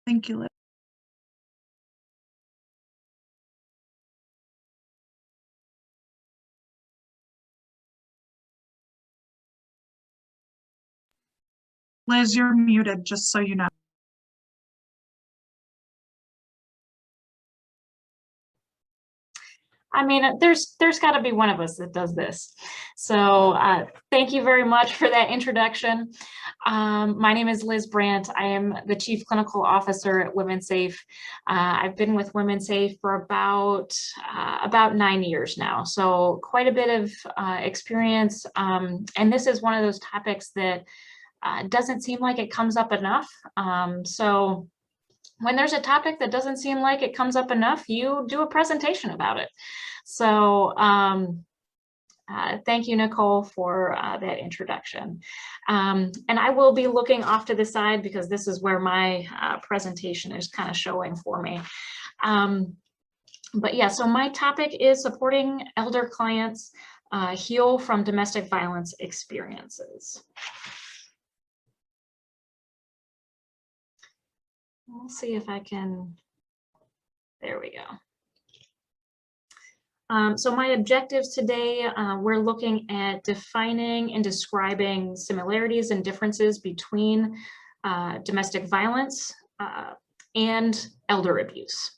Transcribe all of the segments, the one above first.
Thank you, Liz. Liz, you're muted, just so you know. I mean, there's got to be one of us that does this. So thank you very much for that introduction. My name is Liz Brant. I am the Chief Clinical Officer at WomenSafe. I've been with WomenSafe for about 9 years now, so quite a bit of experience. And this is one of those topics that doesn't seem like it comes up enough. So when there's a topic that doesn't seem like it comes up enough, you do a presentation about it. So thank you, Nicole, for that introduction. And I will be looking off to the side because this is where my presentation is kind of showing for me. But yeah, so my topic is supporting elder clients heal from domestic violence experiences. We'll see if I can, there we go. So my objectives today, we're looking at defining and describing similarities and differences between domestic violence and elder abuse.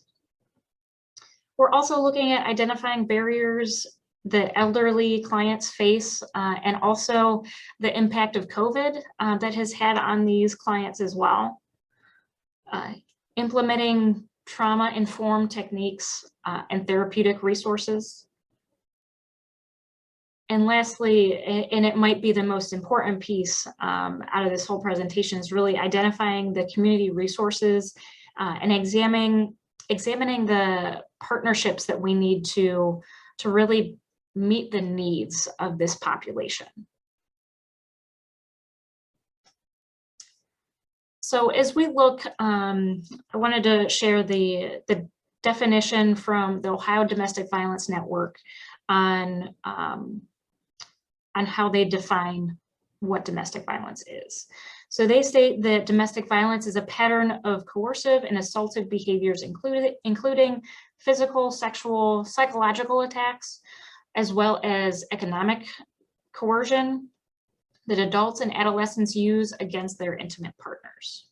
We're also looking at identifying barriers that elderly clients face and also the impact of COVID that has had on these clients as well. Implementing trauma-informed techniques and therapeutic resources. And lastly, and it might be the most important piece out of this whole presentation, is really identifying the community resources and examining the partnerships that we need to really meet the needs of this population. So as we look, I wanted to share the definition from the Ohio Domestic Violence Network on how they define what domestic violence is. So they state that domestic violence is a pattern of coercive and assaultive behaviors, including physical, sexual, psychological attacks, as well as economic coercion that adults and adolescents use against their intimate partners.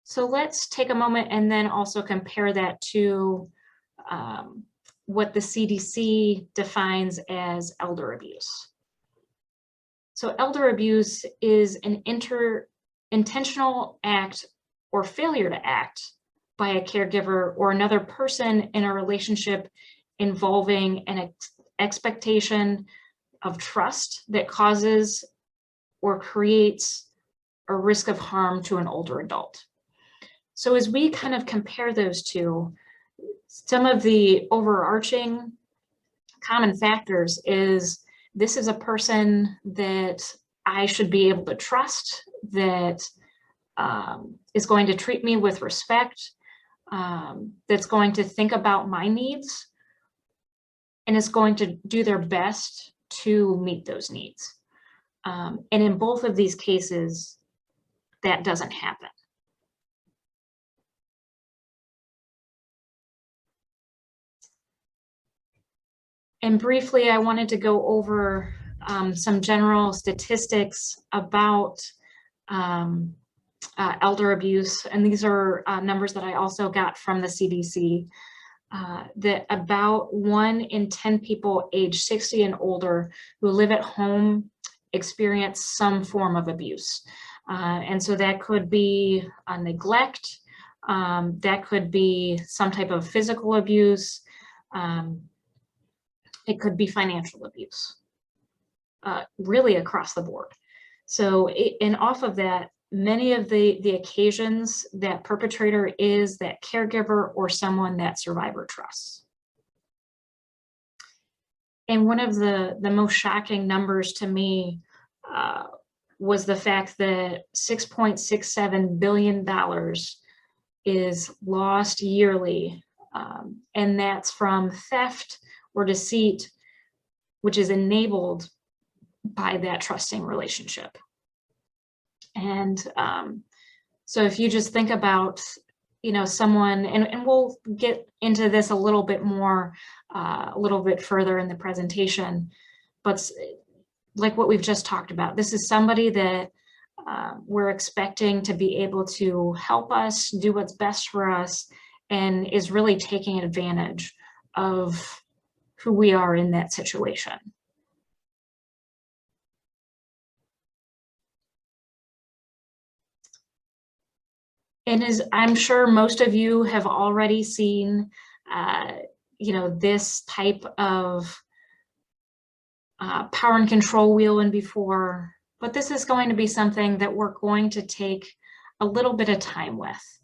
So let's take a moment and then also compare that to what the CDC defines as elder abuse. So elder abuse is an intentional act or failure to act by a caregiver or another person in a relationship involving an expectation of trust that causes or creates a risk of harm to an older adult. So as we kind of compare those two, some of the overarching common factors is this is a person that I should be able to trust, that is going to treat me with respect, that's going to think about my needs, and is going to do their best to meet those needs. And in both of these cases, that doesn't happen. And briefly, I wanted to go over some general statistics about elder abuse. And these are numbers that I also got from the CDC. That about 1 in 10 people age 60 and older who live at home experience some form of abuse. And so that could be neglect, that could be some type of physical abuse, it could be financial abuse, really across the board. So, and off of that, many of the occasions that perpetrator is that caregiver or someone that survivor trusts. And one of the most shocking numbers to me was the fact that $6.67 billion is lost yearly, and that's from theft or deceit, which is enabled by that trusting relationship. And So if you just think about, someone, and we'll get into this a little bit more, a little bit further in the presentation, but like what we've just talked about, this is somebody that we're expecting to be able to help us do what's best for us and is really taking advantage of who we are in that situation. And as I'm sure most of you have already seen, this type of power and control wheel in before, but this is going to be something that we're going to take a little bit of time with.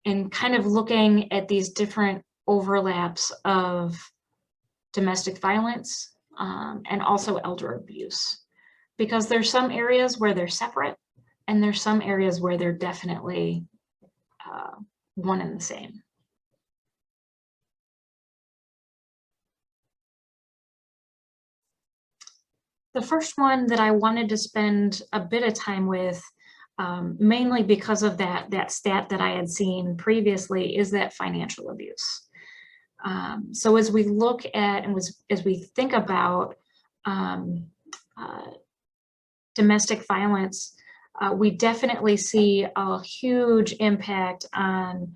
And kind of looking at these different overlaps of domestic violence and also elder abuse, because there's some areas where they're separate and there's some areas where they're definitely one and the same. The first one that I wanted to spend a bit of time with, mainly because of that stat that I had seen previously, is that financial abuse. So as we look at and as we think about domestic violence, we definitely see a huge impact on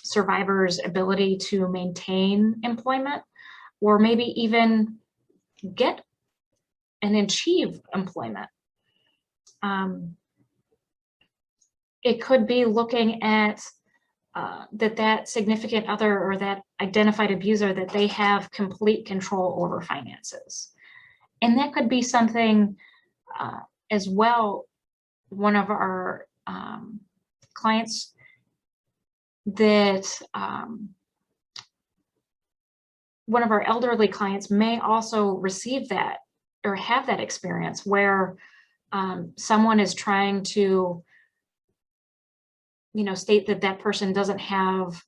survivors' ability to maintain employment, or maybe even get and achieve employment. It could be looking at that significant other or that identified abuser, that they have complete control over finances. And that could be something as well. One of our clients that one of our elderly clients may also receive that or have that experience where someone is trying to state that person doesn't have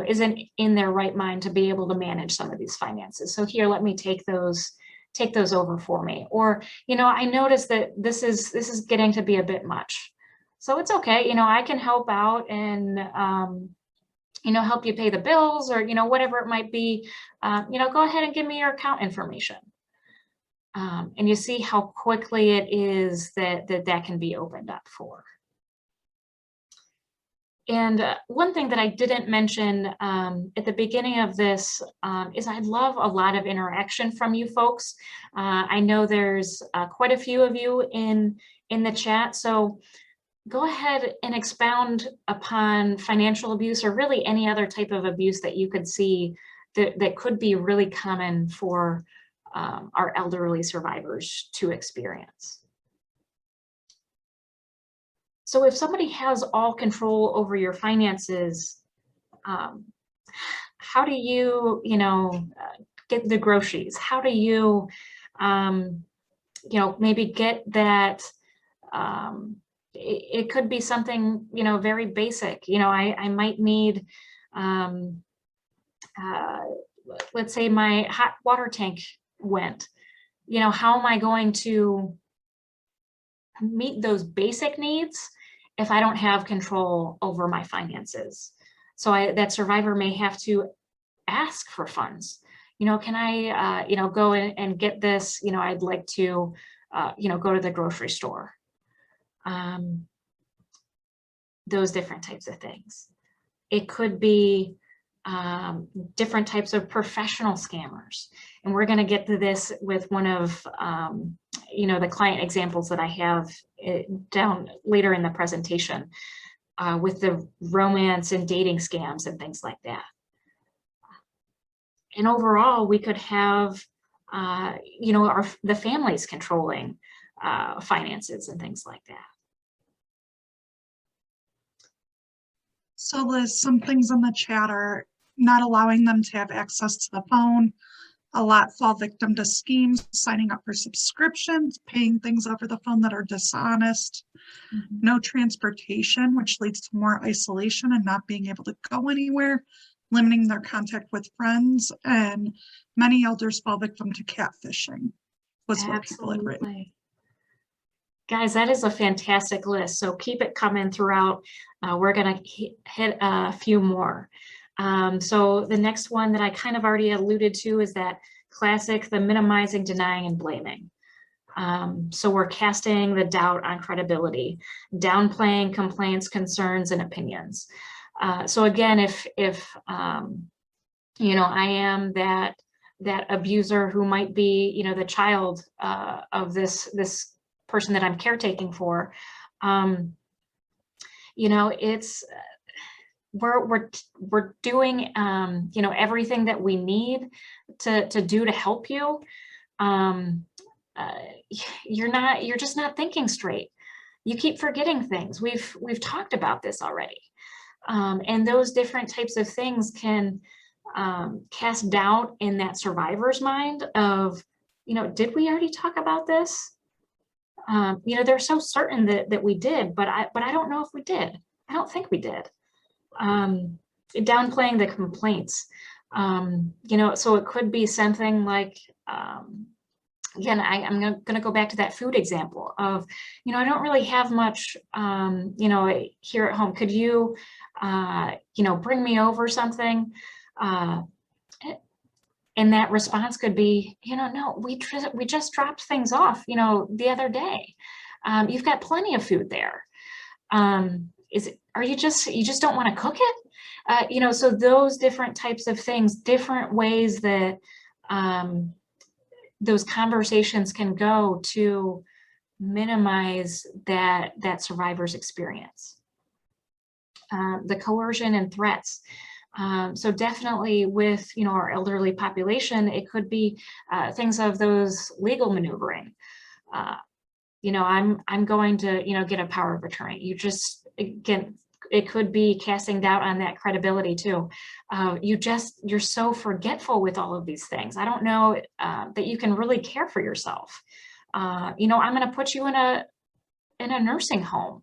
isn't in their right mind to be able to manage some of these finances. So here, let me take those over for me. Or I noticed that this is getting to be a bit much, so it's okay, I can help out and help you pay the bills, or whatever it might be. Go ahead and give me your account information. And you see how quickly it is that can be opened up for. And one thing that I didn't mention at the beginning of this is I'd love a lot of interaction from you folks. I know there's quite a few of you in the chat, so go ahead and expound upon financial abuse, or really any other type of abuse that you could see that could be really common for our elderly survivors to experience. So if somebody has all control over your finances, how do you, get the groceries? How do you, maybe get that? It could be something, very basic. I might need, let's say my hot water tank went. How am I going to meet those basic needs if I don't have control over my finances? So that survivor may have to ask for funds. Can I, go in and get this? I'd like to, go to the grocery store. Those different types of things. It could be different types of professional scammers. And we're going to get to this with one of the client examples that I have down later in the presentation, with the romance and dating scams and things like that. And overall, we could have the families controlling finances and things like that. So Liz, some things in the chat are not allowing them to have access to the phone. A lot fall victim to schemes, signing up for subscriptions, paying things over the phone that are dishonest. Mm-hmm. No transportation, which leads to more isolation and not being able to go anywhere, limiting their contact with friends. And many elders fall victim to catfishing, was what people had written. Guys, that is a fantastic list. So keep it coming throughout. We're going to hit a few more. So the next one that I kind of already alluded to is that classic, the minimizing, denying, and blaming. So we're casting the doubt on credibility, downplaying complaints, concerns, and opinions. So again, if you know, I am that abuser who might be, you know, the child of this person that I'm caretaking for, you know, it's we're doing you know, everything that we need to do to help you. You're just not thinking straight. You keep forgetting things. We've talked about this already. And those different types of things can cast doubt in that survivor's mind of, you know, did we already talk about this? You know, they're so certain that we did, but I don't know if we did. I don't think we did. Downplaying the complaints. You know, so it could be something like, again, I'm going to go back to that food example of, you know, I don't really have much, you know, here at home. Could you, you know, bring me over something? And that response could be, you know, no, we just dropped things off, you know, the other day. You've got plenty of food there. You just don't want to cook it? You know, so those different types of things, different ways that those conversations can go to minimize that survivor's experience. The coercion and threats. So definitely with, you know, our elderly population, it could be things of those legal maneuvering. You know, I'm going to, you know, get a power of attorney. You just, again, it could be casting doubt on that credibility too. You're so forgetful with all of these things. I don't know that you can really care for yourself. You know, I'm going to put you in a nursing home.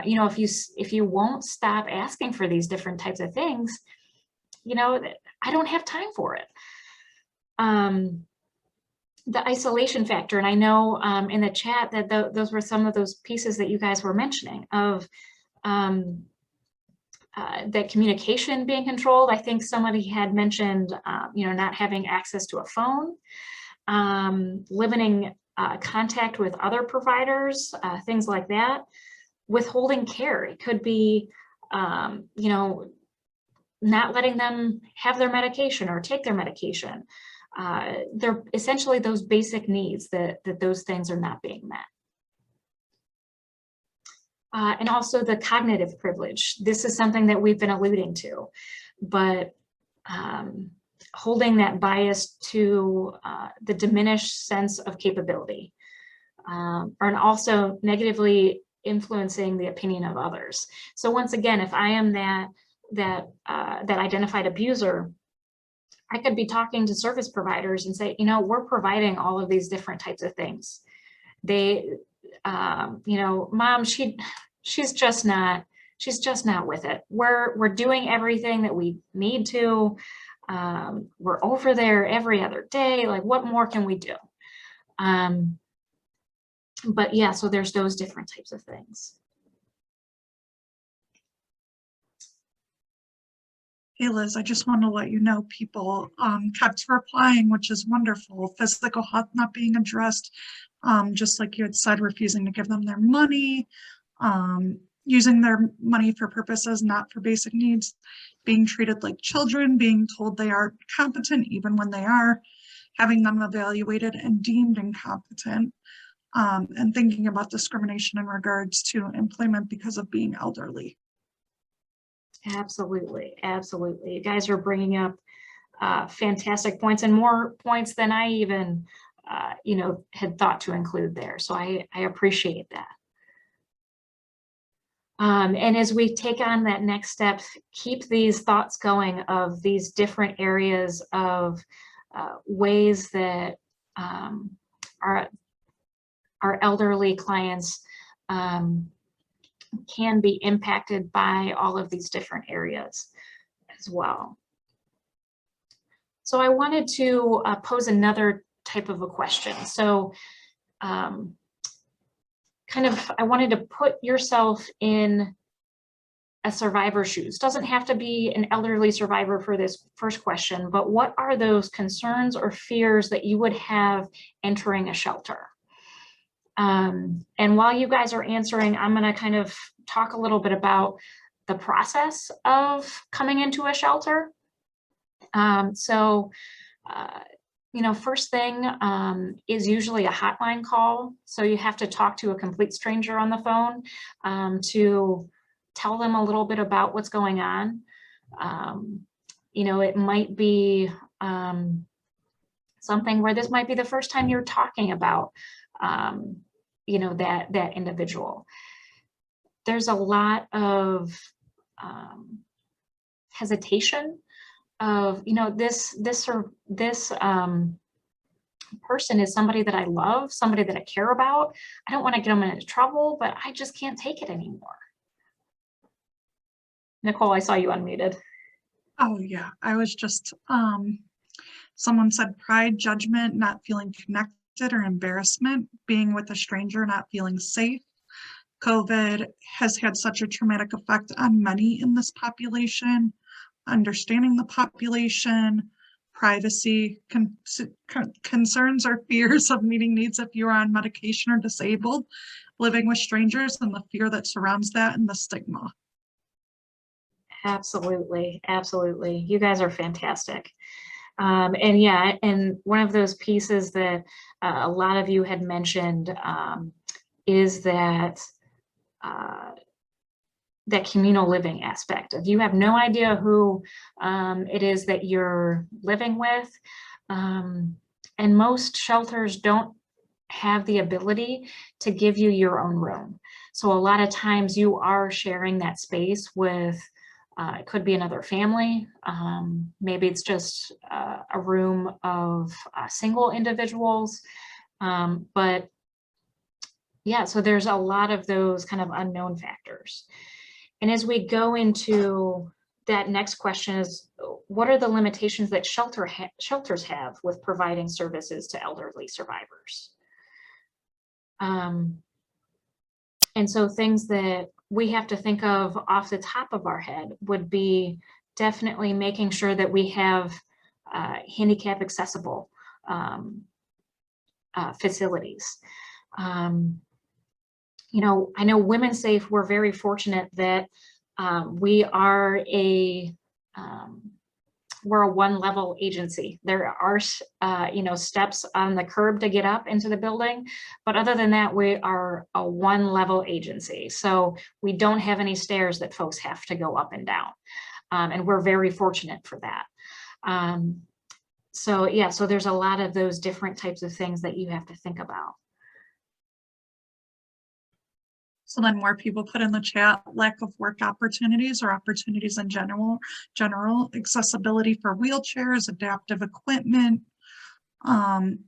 You know, if you won't stop asking for these different types of things, you know, I don't have time for it. The isolation factor, and I know in the chat that those were some of those pieces that you guys were mentioning of that communication being controlled. I think somebody had mentioned, you know, not having access to a phone, limiting contact with other providers, things like that. Withholding care, it could be, you know, not letting them have their medication or take their medication. They're essentially those basic needs that those things are not being met. And also the cognitive privilege. This is something that we've been alluding to, but holding that bias to the diminished sense of capability, and also negatively influencing the opinion of others. So once again, if I am that identified abuser, I could be talking to service providers and say, you know, we're providing all of these different types of things. They, you know, mom, she's just not with it. We're doing everything that we need to. We're over there every other day. Like, what more can we do? But yeah, so there's those different types of things. Hey Liz, I just want to let you know people kept replying, which is wonderful. Physical health not being addressed, just like you had said, refusing to give them their money, using their money for purposes not for basic needs, being treated like children, being told they are competent even when they are, having them evaluated and deemed incompetent, and thinking about discrimination in regards to employment because of being elderly. Absolutely, absolutely. You guys are bringing up fantastic points, and more points than I even, you know, had thought to include there. So I appreciate that. And as we take on that next step, keep these thoughts going of these different areas of ways that our elderly clients can be impacted by all of these different areas as well. So I wanted to pose another type of a question. So kind I wanted to put yourself in a survivor's shoes. Doesn't have to be an elderly survivor for this first question, but what are those concerns or fears that you would have entering a shelter? And while you guys are answering, I'm going to kind of talk a little bit about the process of coming into a shelter. First thing is usually a hotline call. So you have to talk to a complete stranger on the phone to tell them a little bit about what's going on. It might be something where this might be the first time you're talking about, that individual. There's a lot of hesitation of, this person is somebody that I love, somebody that I care about. I don't want to get them into trouble, but I just can't take it anymore. Nicole, I saw you unmuted. Oh yeah, I was just, someone said pride, judgment, not feeling connected or embarrassment, being with a stranger, not feeling safe. COVID has had such a traumatic effect on many in this population. Understanding the population, privacy, concerns or fears of meeting needs if you are on medication or disabled, living with strangers, and the fear that surrounds that, and the stigma. Absolutely, absolutely. You guys are fantastic. And one of those pieces that a lot of you had mentioned is that that communal living aspect of, you have no idea who it is that you're living with. And most shelters don't have the ability to give you your own room. So a lot of times you are sharing that space with, it could be another family. Maybe it's just a room of single individuals. But yeah, so there's a lot of those kind of unknown factors. And as we go into that next question is, what are the limitations that shelters have with providing services to elderly survivors? And so things that we have to think of off the top of our head would be definitely making sure that we have handicap accessible facilities. I know WomenSafe, we're very fortunate that we are we're a one-level agency. There are, steps on the curb to get up into the building, but other than that, we are a one-level agency. So we don't have any stairs that folks have to go up and down, and we're very fortunate for that. So there's a lot of those different types of things that you have to think about. So then more people put in the chat, lack of work opportunities or opportunities in general, accessibility for wheelchairs, adaptive equipment. And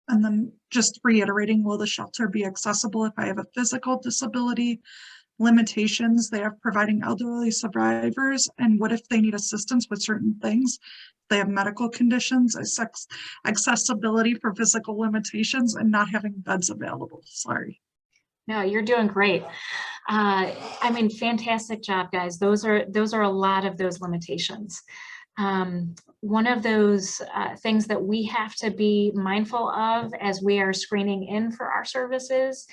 then just reiterating, will the shelter be accessible if I have a physical disability? Limitations they have providing elderly survivors, and what if they need assistance with certain things? They have medical conditions, accessibility for physical limitations, and not having beds available. Sorry. No, you're doing great. Fantastic job, guys. Those are a lot of those limitations. One of those things that we have to be mindful of as we are screening in for our services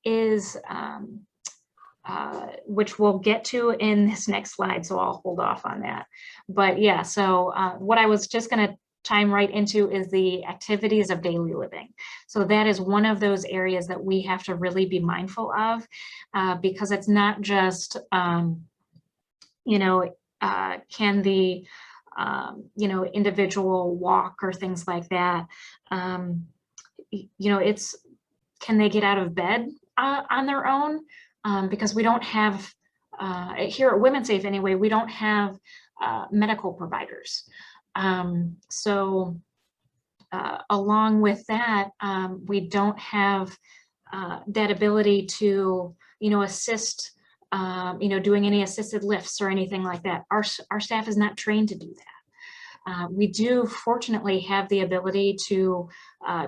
is, which we'll get to in this next slide, so I'll hold off on that. But yeah, so what I was just going to chime right into is the activities of daily living. So that is one of those areas that we have to really be mindful of, because it's not just, can the, individual walk or things like that. It's, can they get out of bed on their own? Because we don't have, here at WomenSafe anyway, we don't have medical providers. Along with that, we don't have that ability to, assist, doing any assisted lifts or anything like that. Our staff is not trained to do that. We do fortunately have the ability to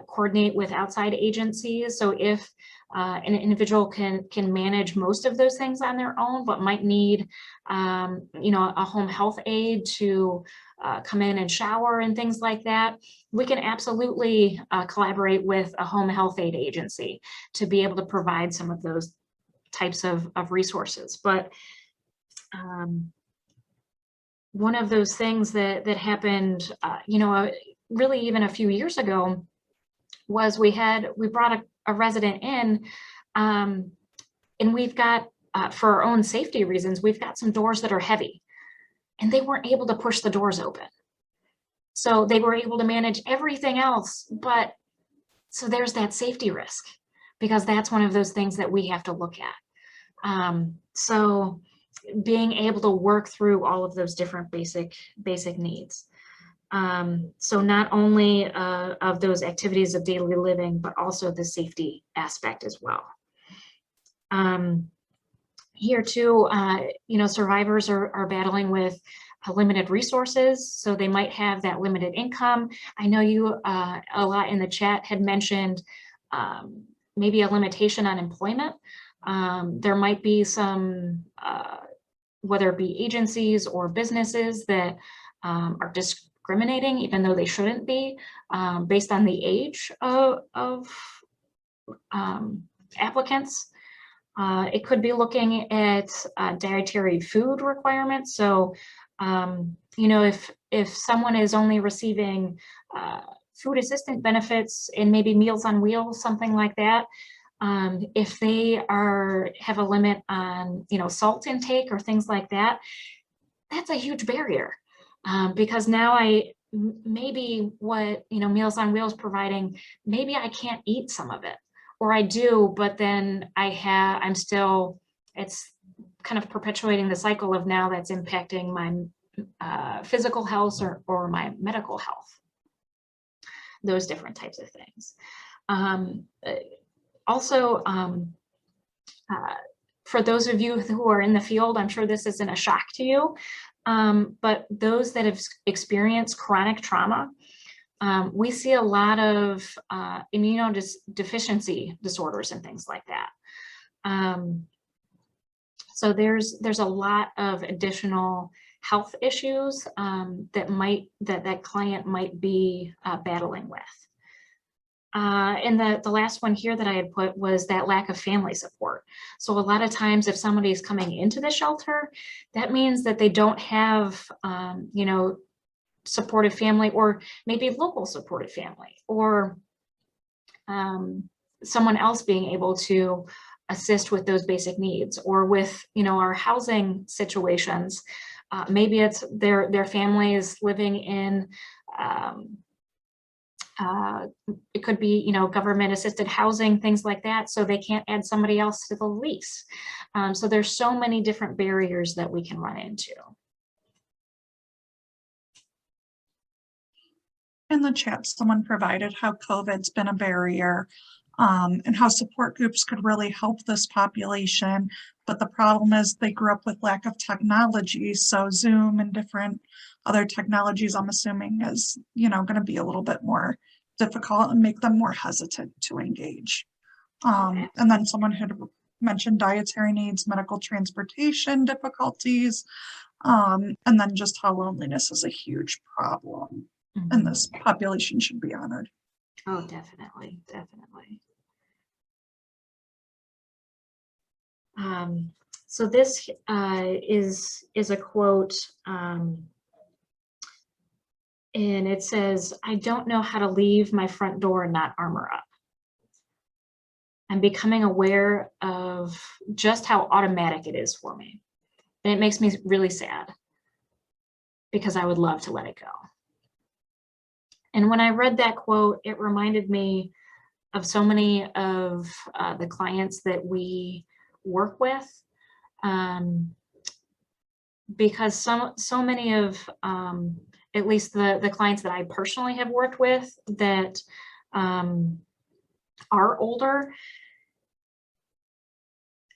coordinate with outside agencies. So if an individual can manage most of those things on their own, but might need, a home health aide to come in and shower and things like that, we can absolutely collaborate with a home health aide agency to be able to provide some of those types of resources. But one of those things that happened, really even a few years ago, was we brought a resident in, and we've got, for our own safety reasons, we've got some doors that are heavy, and they weren't able to push the doors open. So they were able to manage everything else, but so there's that safety risk, because that's one of those things that we have to look at. So being able to work through all of those different basic needs. So not only of those activities of daily living, but also the safety aspect as well. Here too, survivors are battling with limited resources, so they might have that limited income. I know you a lot in the chat had mentioned maybe a limitation on employment. There might be some, whether it be agencies or businesses that are discriminating, even though they shouldn't be, based on the age of applicants. It could be looking at dietary food requirements. So, if someone is only receiving food assistant benefits and maybe Meals on Wheels, something like that, if they have a limit on, salt intake or things like that, that's a huge barrier, because now maybe what, Meals on Wheels providing, maybe I can't eat some of it, or I do, but then it's kind of perpetuating the cycle of now that's impacting my physical health or my medical health, those different types of things. Also, for those of you who are in the field, I'm sure this isn't a shock to you, but those that have experienced chronic trauma, we see a lot of immunodeficiency disorders and things like that. So there's a lot of additional health issues that client might be battling with. And the last one here that I had put was that lack of family support. So a lot of times if somebody is coming into the shelter, that means that they don't have, supportive family, or maybe local supportive family, or someone else being able to assist with those basic needs, or with, our housing situations. Maybe it's their family is living in, it could be, government assisted housing, things like that. So they can't add somebody else to the lease. So there's so many different barriers that we can run into. In the chat, someone provided how COVID's been a barrier, and how support groups could really help this population. But the problem is they grew up with lack of technology. So Zoom and different other technologies, I'm assuming, is, going to be a little bit more difficult and make them more hesitant to engage. And then someone had mentioned dietary needs, medical transportation difficulties, and then just how loneliness is a huge problem. Mm-hmm. And this population should be honored. Oh, definitely, definitely. So this is a quote, and it says, "I don't know how to leave my front door and not armor up. I'm becoming aware of just how automatic it is for me. And it makes me really sad, because I would love to let it go." And when I read that quote, it reminded me of so many of the clients that we work with, because so many of, at least the clients that I personally have worked with that are older,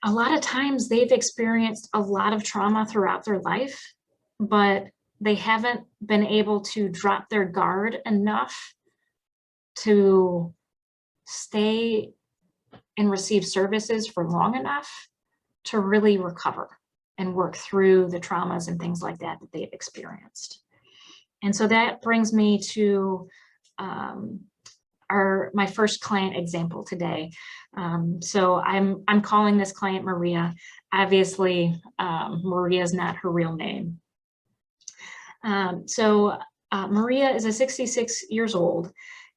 a lot of times they've experienced a lot of trauma throughout their life, but they haven't been able to drop their guard enough to stay and receive services for long enough to really recover and work through the traumas and things like that that they've experienced. And so that brings me to my first client example today. So I'm calling this client Maria. Obviously, Maria is not her real name. Maria is 66 years old,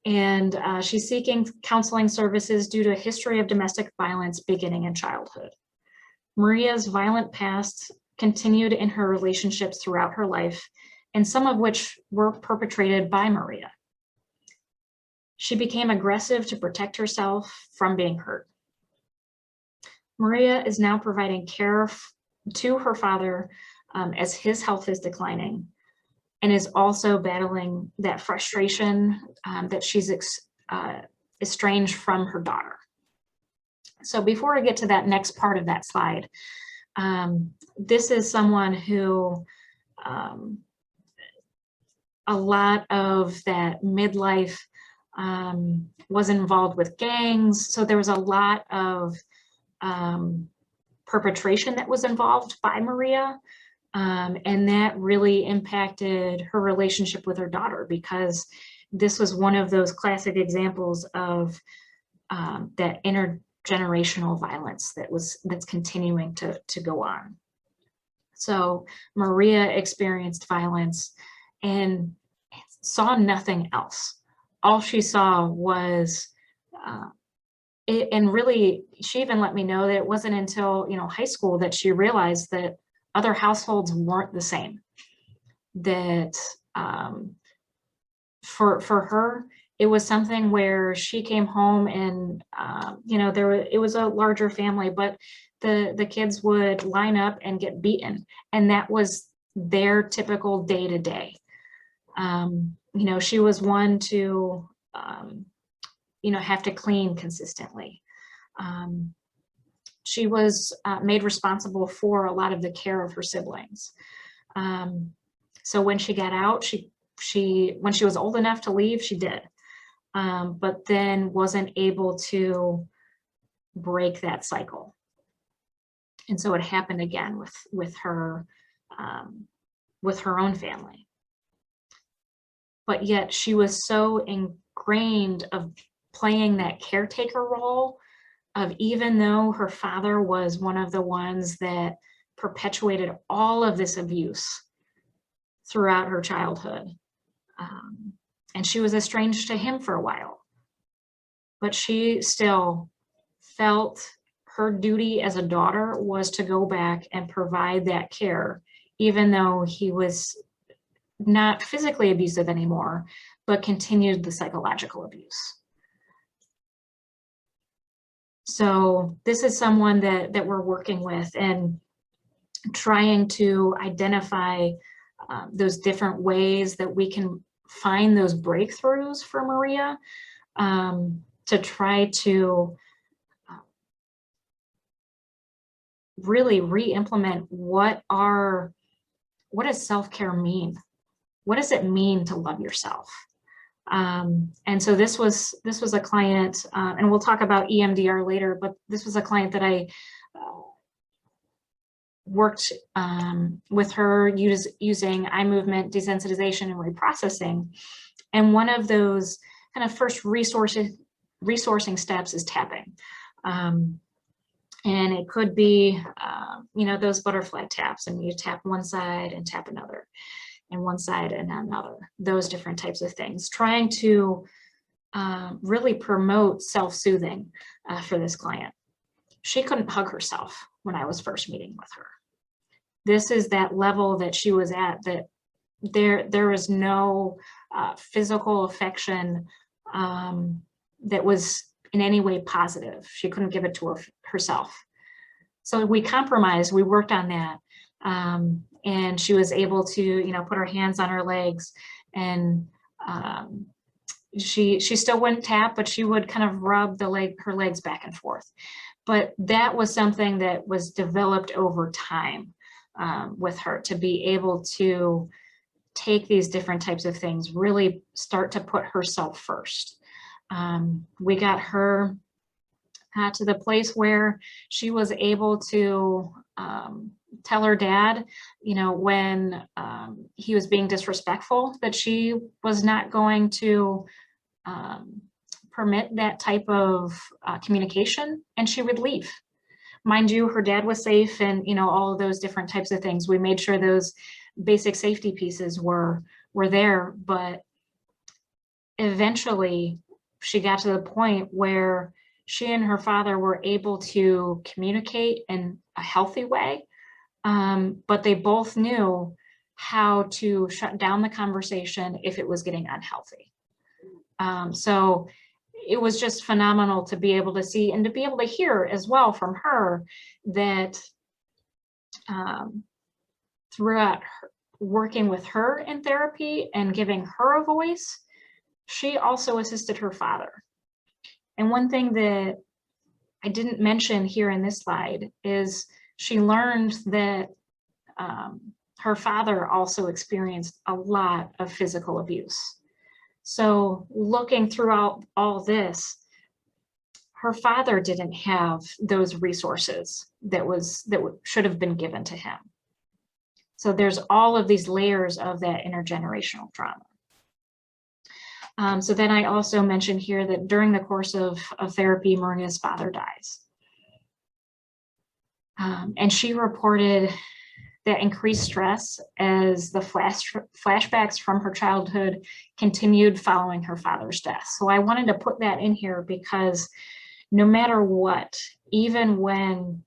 and she's seeking counseling services due to a history of domestic violence beginning in childhood. Maria's violent past continued in her relationships throughout her life, and some of which were perpetrated by Maria. She became aggressive to protect herself from being hurt. Maria is now providing care to her father as his health is declining, and is also battling that frustration that she's estranged from her daughter. So before I get to that next part of that slide, this is someone who a lot of that midlife was involved with gangs. So there was a lot of perpetration that was involved by Maria. And that really impacted her relationship with her daughter, because this was one of those classic examples of that intergenerational violence that's continuing to go on. So Maria experienced violence and saw nothing else. All she saw was it, and really, she even let me know that it wasn't until high school that she realized that other households weren't the same. That for her, it was something where she came home and it was a larger family, but the kids would line up and get beaten, and that was their typical day to day. She was one to have to clean consistently. She was made responsible for a lot of the care of her siblings. So when she got out, when she was old enough to leave, she did, but then wasn't able to break that cycle. And so it happened again with her own family. But yet she was so ingrained of playing that caretaker role of, even though her father was one of the ones that perpetuated all of this abuse throughout her childhood. And she was estranged to him for a while, but she still felt her duty as a daughter was to go back and provide that care, even though he was not physically abusive anymore, but continued the psychological abuse. So this is someone that we're working with and trying to identify those different ways that we can find those breakthroughs for Maria, to try to really re-implement what does self-care mean? What does it mean to love yourself? And so this was a client, and we'll talk about EMDR later, but this was a client that I worked with her using eye movement desensitization and reprocessing. And one of those kind of first resourcing steps is tapping. And it could be, those butterfly taps, and you tap one side and tap another, and one side and another, those different types of things, trying to really promote self-soothing for this client. She couldn't hug herself when I was first meeting with her. This is that level that she was at, that there is no physical affection that was in any way positive. She couldn't give it to herself. So we compromised, we worked on that. And she was able to, put her hands on her legs, and she still wouldn't tap, but she would kind of rub her legs back and forth. But that was something that was developed over time with her, to be able to take these different types of things, really start to put herself first. We got her to the place where she was able to tell her dad, you know, when he was being disrespectful, that she was not going to permit that type of communication, and she would leave. Mind you, her dad was safe, and, you know, all of those different types of things. We made sure those basic safety pieces were there, but eventually she got to the point where she and her father were able to communicate in a healthy way, but they both knew how to shut down the conversation if it was getting unhealthy. So it was just phenomenal to be able to see and to be able to hear as well from her that throughout working with her in therapy and giving her a voice, she also assisted her father. And one thing that I didn't mention here in this slide is she learned that her father also experienced a lot of physical abuse. So looking throughout all this, her father didn't have those resources that should have been given to him. So there's all of these layers of that intergenerational trauma. So then I also mentioned here that during the course of therapy, Maria's father dies. And she reported that increased stress as the flashbacks from her childhood continued following her father's death. So I wanted to put that in here because no matter what, even when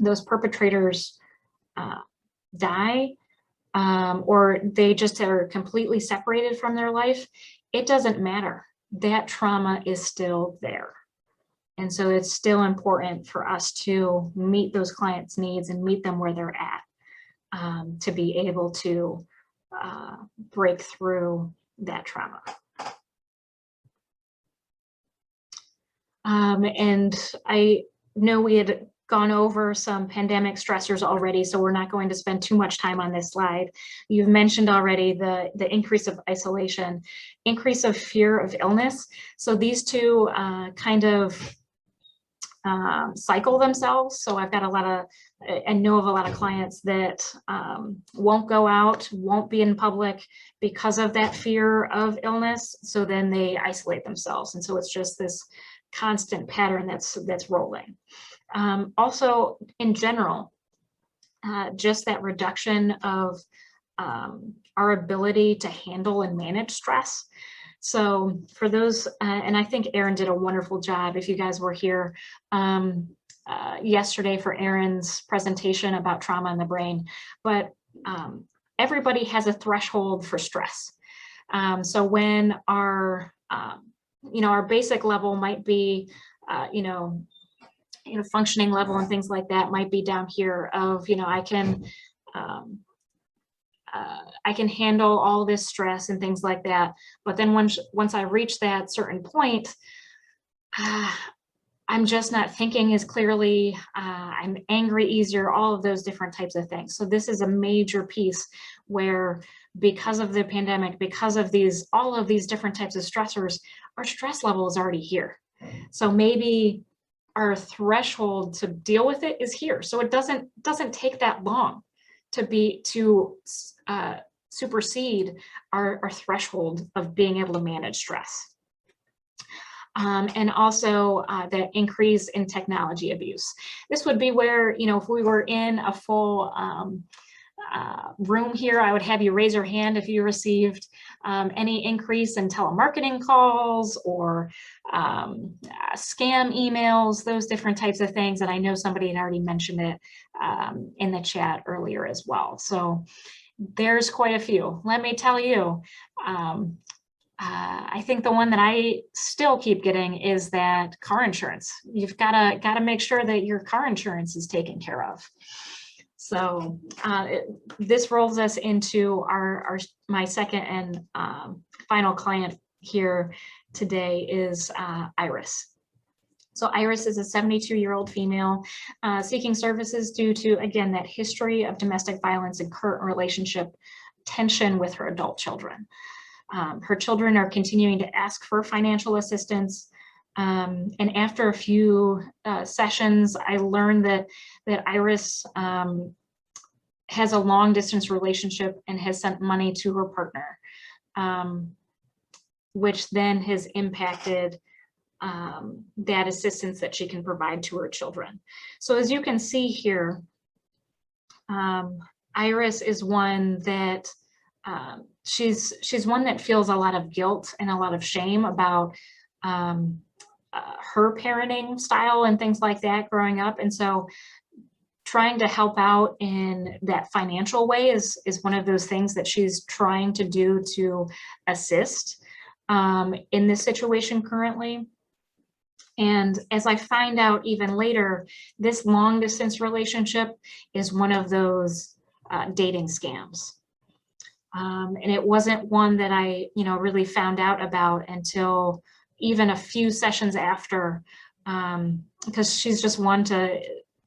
those perpetrators die, or they just are completely separated from their life, it doesn't matter. That trauma is still there. And so it's still important for us to meet those clients' needs and meet them where they're at, to be able to break through that trauma. And I know we had gone over some pandemic stressors already, so we're not going to spend too much time on this slide. You've mentioned already the increase of isolation, increase of fear of illness. So these two kind of cycle themselves. So I've got I know of a lot of clients that won't go out, won't be in public because of that fear of illness. So then they isolate themselves. And so it's just this constant pattern that's rolling. Also, in general, just that reduction of our ability to handle and manage stress. So for those, and I think Erin did a wonderful job, if you guys were here yesterday for Erin's presentation about trauma in the brain, but everybody has a threshold for stress. So when our, our basic level might be, functioning level and things like that might be down here of, I can handle all this stress and things like that. But then once I reach that certain point, I'm just not thinking as clearly, I'm angry easier, all of those different types of things. So this is a major piece where, because of the pandemic, because of all of these different types of stressors, our stress level is already here. So maybe our threshold to deal with it is here. So it doesn't take that long to supersede our threshold of being able to manage stress. And also the increase in technology abuse. This would be where, if we were in a full room here, I would have you raise your hand if you received any increase in telemarketing calls or scam emails, those different types of things. And I know somebody had already mentioned it in the chat earlier as well. So there's quite a few. Let me tell you, I think the one that I still keep getting is that car insurance. You've got to make sure that your car insurance is taken care of. So this rolls us into my second and final client here today is Iris. So Iris is a 72-year-old female seeking services due to, again, that history of domestic violence and current relationship tension with her adult children. Her children are continuing to ask for financial assistance. And after a few sessions, I learned that Iris has a long distance relationship and has sent money to her partner, which then has impacted that assistance that she can provide to her children. So as you can see here, Iris is one that she's one that feels a lot of guilt and a lot of shame about her parenting style and things like that growing up. And so trying to help out in that financial way is one of those things that she's trying to do to assist in this situation currently. And as I find out even later, this long distance relationship is one of those dating scams. And it wasn't one that I, really found out about until even a few sessions after, because she's just one to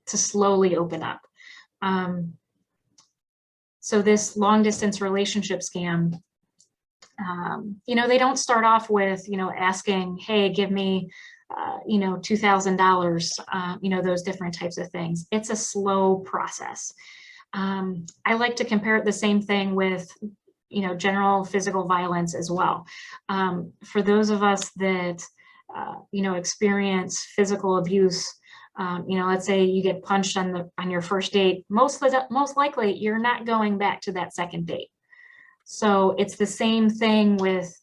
slowly open up. So this long distance relationship scam, they don't start off with, asking, hey, give me, $2,000, those different types of things. It's a slow process. I like to compare it the same thing with, general physical violence as well. For those of us that, experience physical abuse, let's say you get punched on your first date, most likely you're not going back to that second date. So it's the same thing with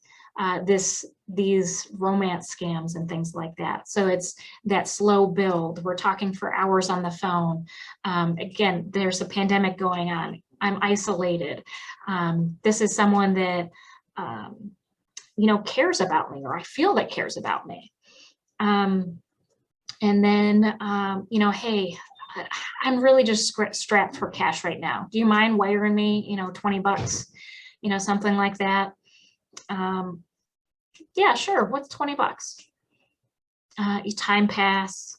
these romance scams and things like that. So it's that slow build. We're talking for hours on the phone. Again, there's a pandemic going on. I'm isolated. This is someone that, cares about me, or I feel that cares about me. And then, hey, I'm really just strapped for cash right now. Do you mind wiring me, $20, something like that? Yeah, sure. What's $20? Time pass.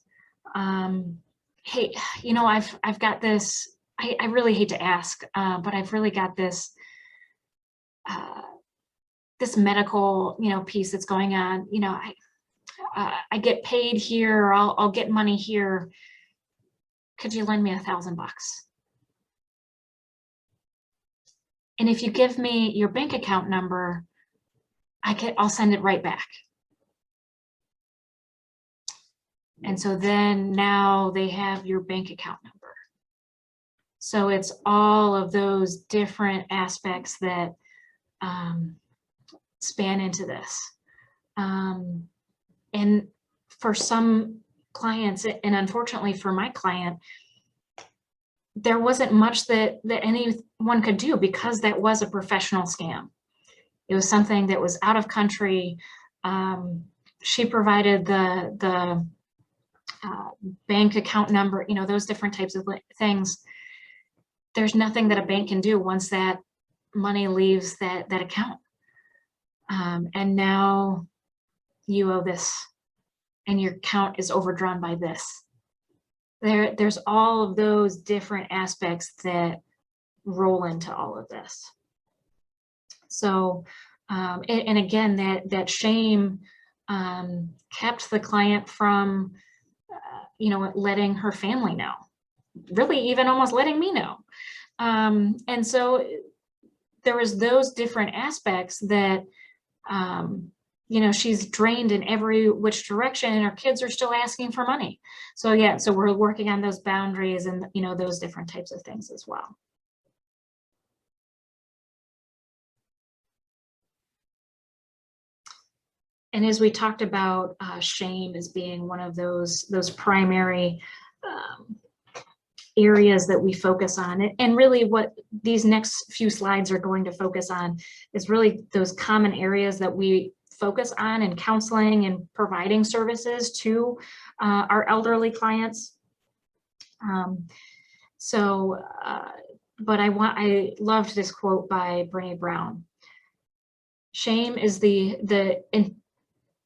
Hey, I've got this. I really hate to ask, but I've really got this this medical piece that's going on. I get paid here, or I'll get money here. Could you lend me $1,000? And if you give me your bank account number, I'll send it right back. And so then now they have your bank account number. So it's all of those different aspects that span into this. And for some clients, and unfortunately for my client, there wasn't much that anyone could do, because that was a professional scam. It was something that was out of country. She provided the bank account number, those different types of things. There's nothing that a bank can do once that money leaves that account. And now you owe this, and your account is overdrawn by this. There's all of those different aspects that roll into all of this. So, and again, that shame kept the client from, letting her family know, really even almost letting me know. And so there was those different aspects that, she's drained in every which direction, and her kids are still asking for money. So yeah, so we're working on those boundaries and, those different types of things as well. And as we talked about, shame as being one of those primary areas that we focus on. And really what these next few slides are going to focus on is really those common areas that we focus on in counseling and providing services to our elderly clients. But I loved this quote by Brene Brown. Shame is the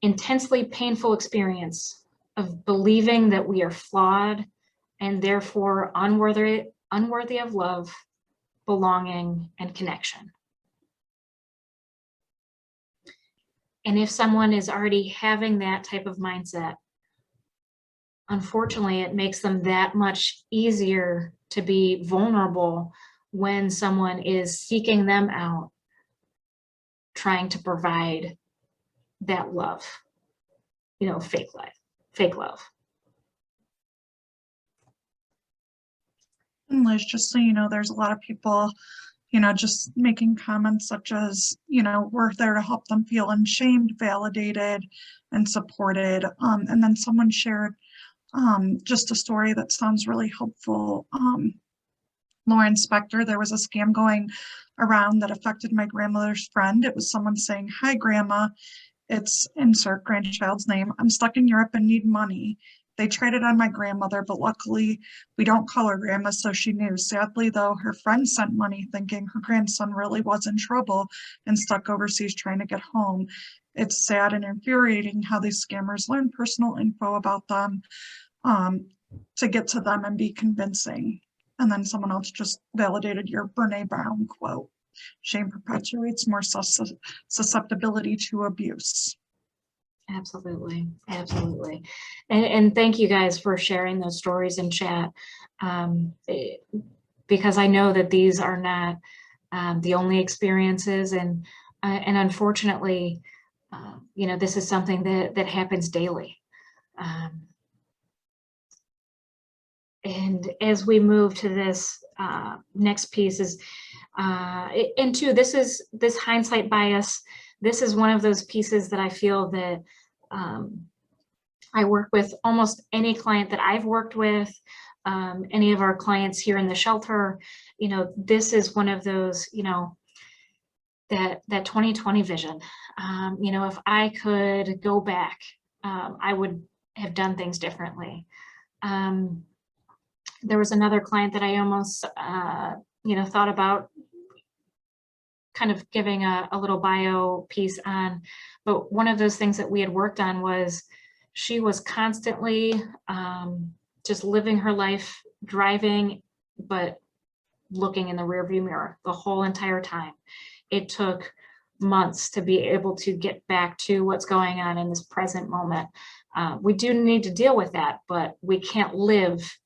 intensely painful experience of believing that we are flawed and therefore unworthy of love, belonging, and connection. And if someone is already having that type of mindset, unfortunately, it makes them that much easier to be vulnerable when someone is seeking them out, trying to provide that love, fake love. And Liz, just so you know, there's a lot of people, just making comments such as, we're there to help them feel unshamed, validated, and supported. And then someone shared just a story that sounds really helpful. Lauren Spector, there was a scam going around that affected my grandmother's friend. It was someone saying, "Hi, Grandma. It's insert grandchild's name. I'm stuck in Europe and need money." They tried it on my grandmother, but luckily we don't call her grandma, so she knew. Sadly, though, her friend sent money thinking her grandson really was in trouble and stuck overseas trying to get home. It's sad and infuriating how these scammers learn personal info about them to get to them and be convincing. And then someone else just validated your Brene Brown quote. Shame perpetuates more susceptibility to abuse. Absolutely. Absolutely. And thank you guys for sharing those stories in chat, because I know that these are not the only experiences, and unfortunately, this is something that happens daily. And as we move to this next piece is, and two, this hindsight bias. This is one of those pieces that I feel that I work with almost any client that I've worked with, any of our clients here in the shelter. This is one of those, that 2020 vision. If I could go back, I would have done things differently. There was another client that I almost, thought about kind of giving a little bio piece on, but one of those things that we had worked on was she was constantly just living her life, driving, but looking in the rearview mirror the whole entire time. It took months to be able to get back to what's going on in this present moment. We do need to deal with that, but we can't live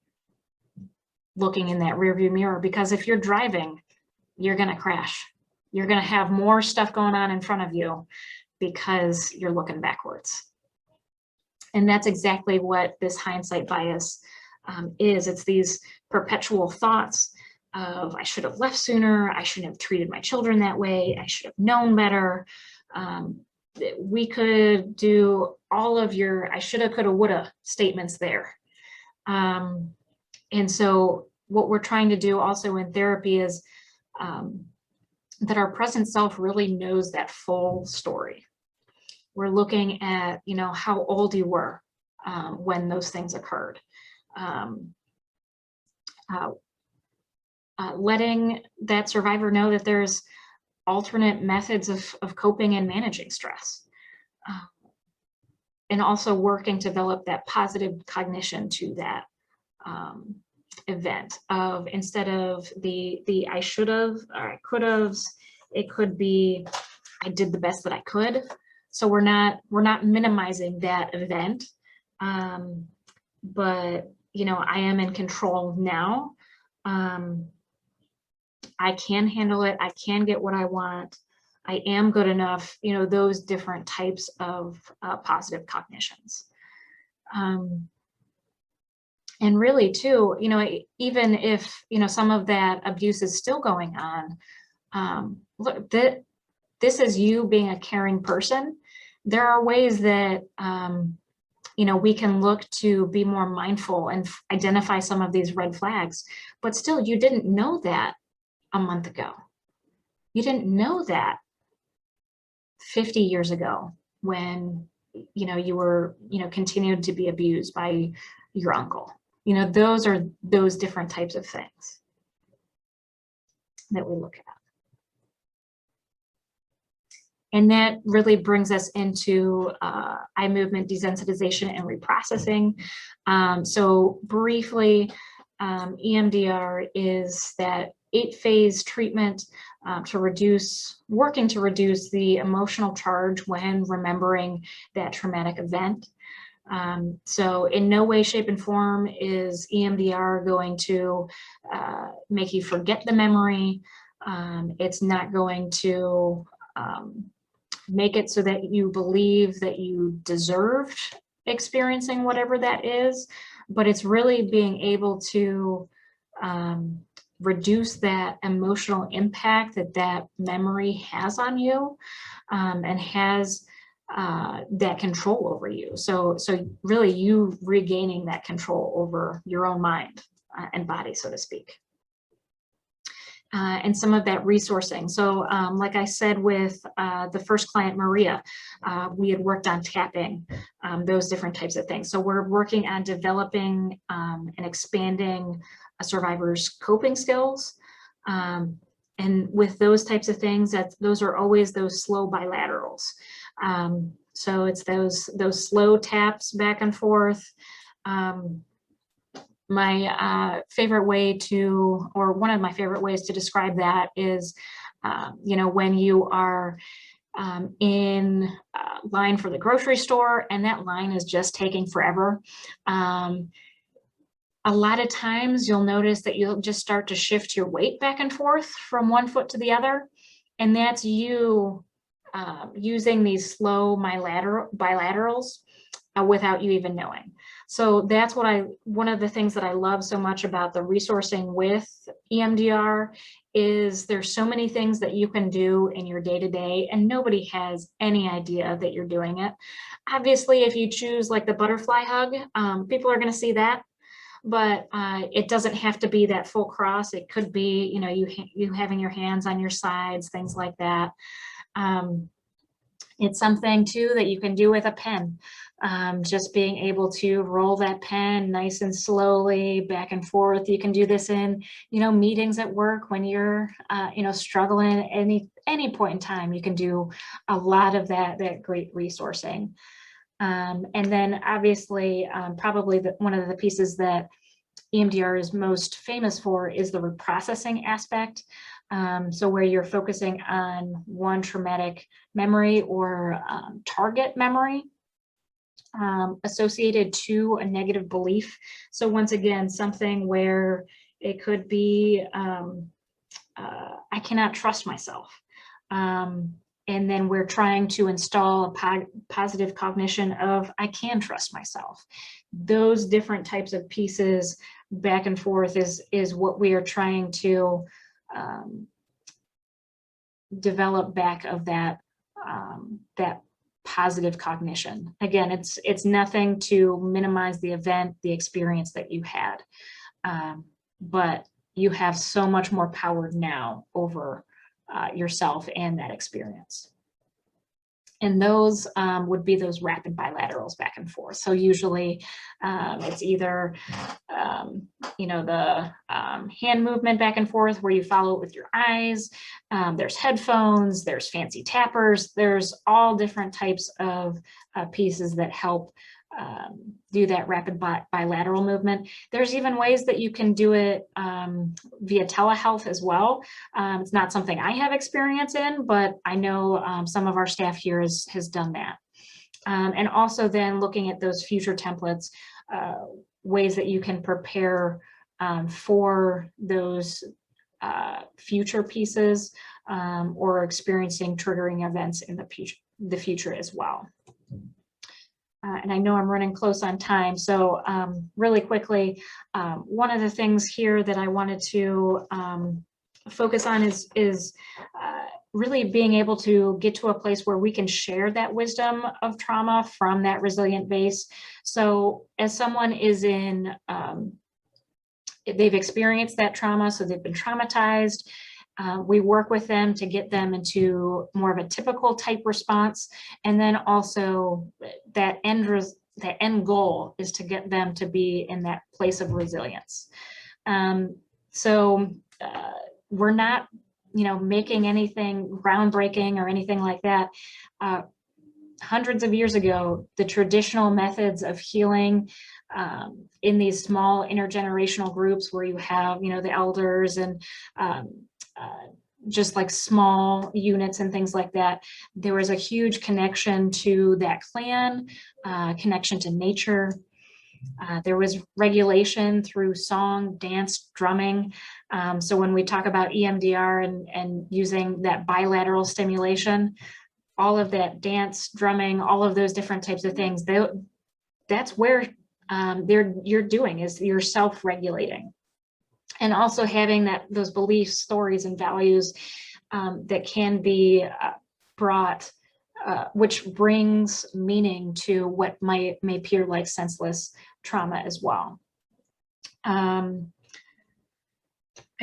looking in that rearview mirror, because if you're driving, you're going to crash. You're going to have more stuff going on in front of you because you're looking backwards. And that's exactly what this hindsight bias is. It's these perpetual thoughts of, I should have left sooner. I shouldn't have treated my children that way. I should have known better. We could do all of your I shoulda, coulda, woulda statements there. And so what we're trying to do also in therapy is that our present self really knows that full story. We're looking at, how old you were when those things occurred. Letting that survivor know that there's alternate methods of coping and managing stress. And also working to develop that positive cognition to that event of, instead of the I should have or I could have, it could be I did the best that I could. So we're not minimizing that event, but I am in control now. I can handle it. I can get what I want. I am good enough. Those different types of positive cognitions. And really too, even if, some of that abuse is still going on, look, this is you being a caring person. There are ways that, we can look to be more mindful and identify some of these red flags, but still you didn't know that a month ago. You didn't know that 50 years ago when, you were, continued to be abused by your uncle. Those are those different types of things that we look at. And that really brings us into eye movement desensitization and reprocessing. So briefly, EMDR is that 8-phase treatment working to reduce the emotional charge when remembering that traumatic event. So in no way, shape, and form is EMDR going to make you forget the memory. It's not going to make it so that you believe that you deserved experiencing whatever that is, but it's really being able to reduce that emotional impact that that memory has on you, and has that control over you. So really you regaining that control over your own mind and body, so to speak. And some of that resourcing. So like I said, with the first client, Maria, we had worked on tapping, those different types of things. So we're working on developing and expanding a survivor's coping skills. And with those types of things, those are always those slow bilaterals. So it's those slow taps back and forth. My favorite way to, or one of my favorite ways to describe that is, you know, when you are in line for the grocery store and that line is just taking forever. A lot of times you'll notice that you'll just start to shift your weight back and forth from one foot to the other. And that's you using these slow bilaterals without you even knowing. So that's one of the things that I love so much about the resourcing with EMDR is there's so many things that you can do in your day-to-day and nobody has any idea that you're doing it. Obviously, if you choose like the butterfly hug, people are going to see that, but it doesn't have to be that full cross. It could be, you know, you having your hands on your sides, things like that. It's something too that you can do with a pen. Just being able to roll that pen nice and slowly back and forth. You can do this in, you know, meetings at work when you're, you know, struggling any point in time. You can do a lot of that great resourcing. And then obviously, probably one of the pieces that EMDR is most famous for is the reprocessing aspect. So where you're focusing on one traumatic memory or target memory associated to a negative belief. So once again, something where it could be, I cannot trust myself. And then we're trying to install a positive cognition of I can trust myself. Those different types of pieces back and forth is what we are trying to develop back of that that positive cognition. Again, it's nothing to minimize the event, the experience that you had, but you have so much more power now over yourself and that experience. And those would be those rapid bilaterals back and forth. So usually it's either, you know, the hand movement back and forth where you follow it with your eyes. There's headphones, there's fancy tappers. There's all different types of pieces that help do that rapid bilateral movement. There's even ways that you can do it via telehealth as well. It's not something I have experience in, but I know some of our staff here has done that. And also then looking at those future templates, ways that you can prepare for those future pieces or experiencing triggering events in the future as well. And I know I'm running close on time, so really quickly, one of the things here that I wanted to focus on is really being able to get to a place where we can share that wisdom of trauma from that resilient base. So as someone is in, they've experienced that trauma, so they've been traumatized, we work with them to get them into more of a typical type response. And then also that end goal is to get them to be in that place of resilience. So we're not, you know, making anything groundbreaking or anything like that. hundreds of years ago, the traditional methods of healing in these small intergenerational groups where you have, you know, the elders and just like small units and things like that, there was a huge connection to that clan, connection to nature. There was regulation through song, dance, drumming. So when we talk about EMDR and using that bilateral stimulation, all of that dance, drumming, all of those different types of things, that's where you're doing is you're self-regulating. And also having those beliefs, stories, and values that can be brought, which brings meaning to what may appear like senseless trauma as well. I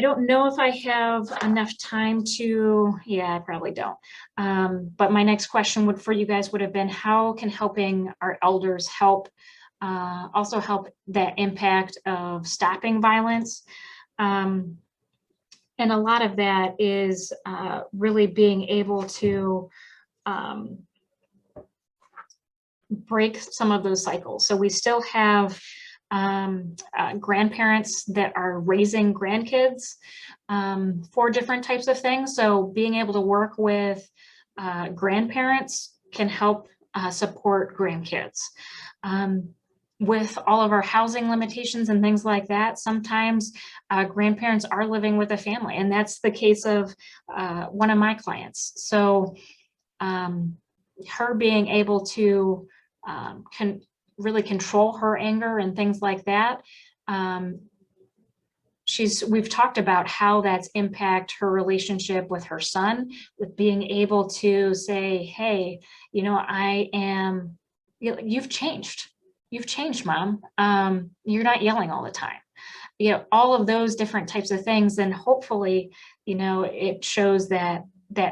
don't know if I have enough time to, yeah, I probably don't. But my next question for you guys would have been, how can helping our elders help, also help that impact of stopping violence? And a lot of that is really being able to break some of those cycles. So we still have grandparents that are raising grandkids for different types of things. So being able to work with grandparents can help support grandkids. With all of our housing limitations and things like that, sometimes grandparents are living with a family, and that's the case of one of my clients. So her being able to can really control her anger and things like that. We've talked about how that's impact her relationship with her son, with being able to say, hey, you know, you've changed, Mom. You're not yelling all the time. You know, all of those different types of things. And hopefully, you know, it shows that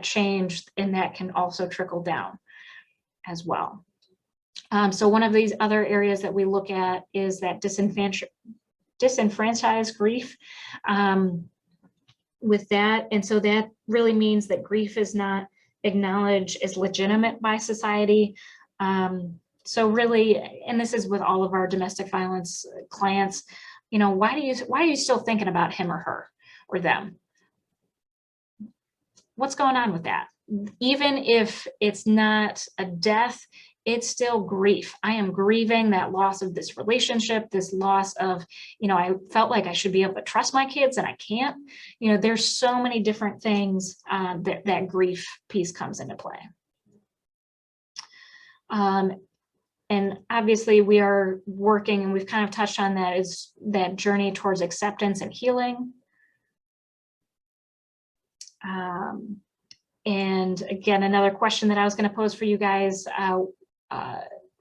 change, and that can also trickle down as well. So one of these other areas that we look at is that disenfranchised grief with that. And so that really means that grief is not acknowledged as legitimate by society. So really, and this is with all of our domestic violence clients, you know, why are you still thinking about him or her or them? What's going on with that? Even if it's not a death, it's still grief. I am grieving that loss of this relationship, this loss of, you know, I felt like I should be able to trust my kids and I can't. You know, there's so many different things that grief piece comes into play. And obviously we are working, and we've kind of touched on that, is that journey towards acceptance and healing. And again, another question that I was going to pose for you guys,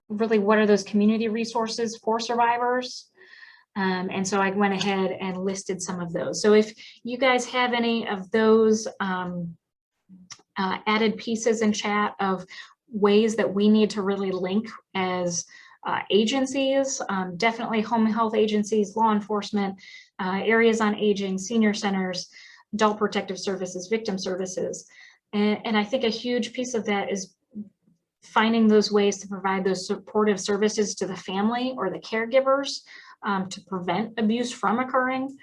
really, what are those community resources for survivors? And so I went ahead and listed some of those. So if you guys have any of those added pieces in chat of ways that we need to really link as agencies, definitely home health agencies, law enforcement, areas on aging, senior centers, adult protective services, victim services. And I think a huge piece of that is finding those ways to provide those supportive services to the family or the caregivers to prevent abuse from occurring.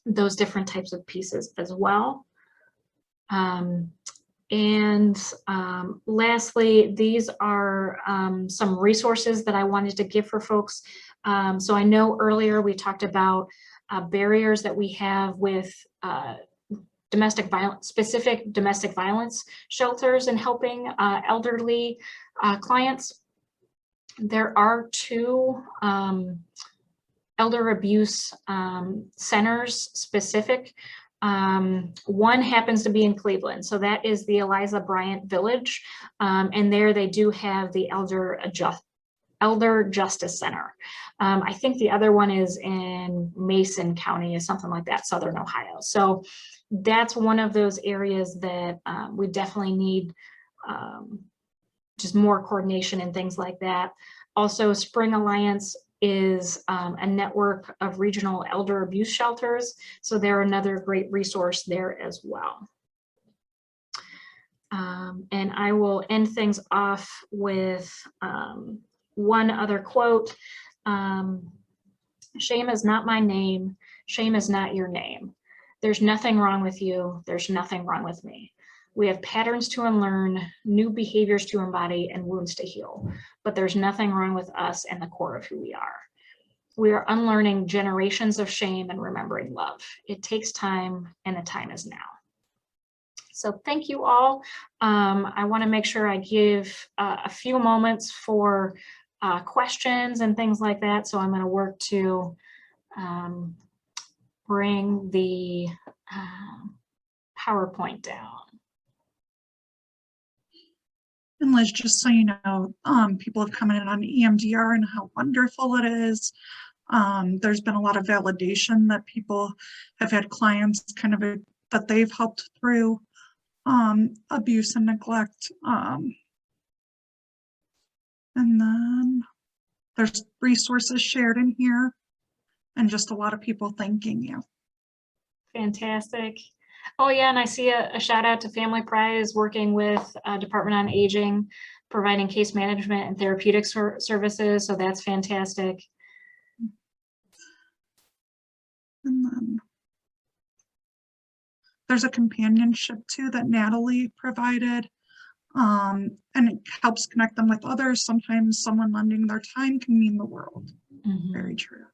Those different types of pieces as well. Lastly, these are some resources that I wanted to give for folks. So I know earlier we talked about barriers that we have with specific domestic violence shelters and helping elderly clients. There are 2 elder abuse centers specific. One happens to be in Cleveland, so that is the Liz Brant Village, and there they do have the Elder Justice Center. I think the other one is in Mason County, or something like that, Southern Ohio. So that's one of those areas that we definitely need just more coordination and things like that. Also, Spring Alliance is a network of regional elder abuse shelters. So they're another great resource there as well. And I will end things off with one other quote. Shame is not my name. Shame is not your name. There's nothing wrong with you. There's nothing wrong with me. We have patterns to unlearn, new behaviors to embody, and wounds to heal. But there's nothing wrong with us and the core of who we are. We are unlearning generations of shame and remembering love. It takes time, and the time is now. So thank you all. I want to make sure I give a few moments for questions and things like that. So I'm going to work to bring the PowerPoint down. And Liz, just so you know, people have commented on EMDR and how wonderful it is. There's been a lot of validation that people have had clients kind of that they've helped through abuse and neglect. And then there's resources shared in here and just a lot of people thanking you. Fantastic. Oh yeah, and I see a shout out to Family Pride is working with Department on Aging, providing case management and therapeutic services. So that's fantastic. And then there's a companionship too that Natalie provided. And it helps connect them with others. Sometimes someone lending their time can mean the world. Mm-hmm. Very true.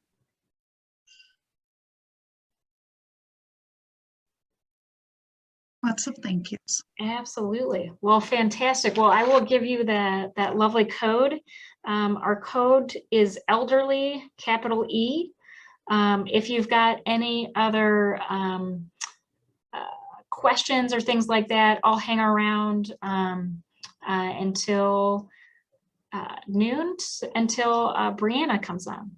Lots of thank yous. Absolutely. Well, fantastic. Well, I will give you that lovely code. Our code is elderly, capital E. If you've got any other questions or things like that, I'll hang around until noon, until Brianna comes on.